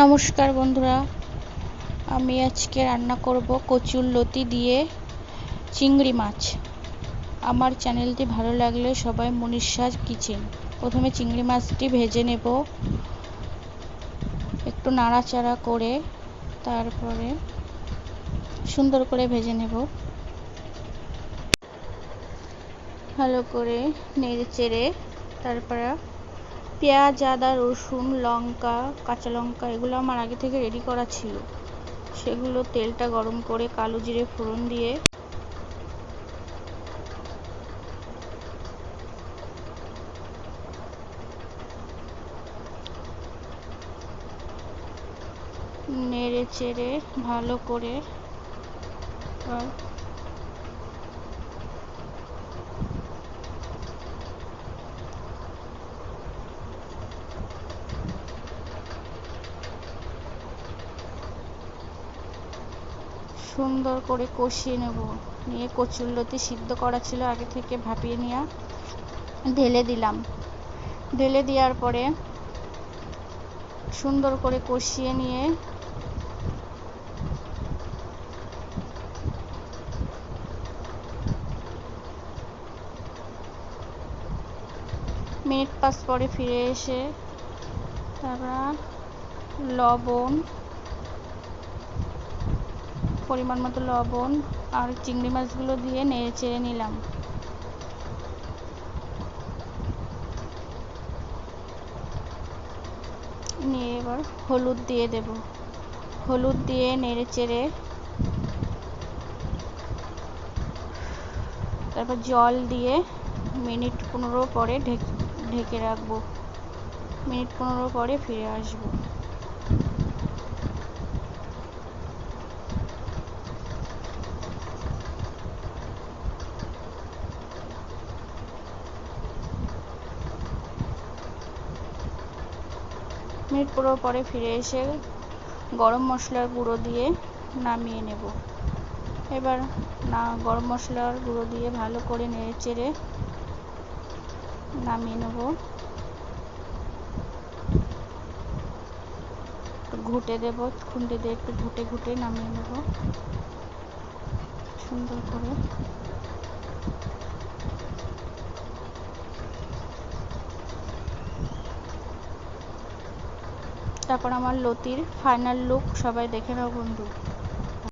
নমস্কার বন্ধুরা, আমি আজকে রান্না করব কচুরলতি দিয়ে চিংড়ি মাছ। আমার চ্যানেলটি ভালো লাগলে সবাই মনীষা কিচেন। প্রথমে চিংড়ি মাছটি ভেজে নেব, একটু নাড়াচাড়া করে তারপরে সুন্দর করে ভেজে নেব। ভালো করে নেড়ে চেড়ে তারপরে পেঁয়াজ, আদা, রসুন, লঙ্কা, কাঁচা লঙ্কা এগুলো আমার আগে থেকে রেডি করা ছিল। সেগুলো তেলটা গরম করে কালো জিরে ফোড়ন দিয়ে নেড়ে চেড়ে ভালো করে সুন্দর করে কষিয়ে নেব। নিয়ে কচুরলতি সিদ্ধ করা ছিল আগে থেকে ভাপিয়ে নিয়ে ঢেলে দিলাম। ঢেলে দেওয়ার পরে সুন্দর করে কষিয়ে নিয়ে মিনিট 5 পরে ফিরে এসে তারপর লবণ, পরিমাণ মতো লবণ আর চিংড়ি মাছগুলো দিয়ে নেড়ে চেড়ে নিলাম। নিয়ে এবার হলুদ দিয়ে দেব। হলুদ দিয়ে নেড়ে চেড়ে তারপর জল দিয়ে মিনিট 15 পরে ঢেকে রাখবো। মিনিট 15 পরে ফিরে আসবো। মিনিট 15 পরে ফিরে এসে গরম মশলার গুঁড়ো দিয়ে নামিয়ে নেব। এবার গরম মশলার গুঁড়ো দিয়ে ভালো করে নেড়ে চেড়ে নামিয়ে নেব। ঘুটে দেব, খুন্তি দিয়ে একটু ঘুটে ঘুটে নামিয়ে নেব সুন্দর করে। তারপর আমার লতির ফাইনাল লুক সবাই দেখে নাও বন্ধু।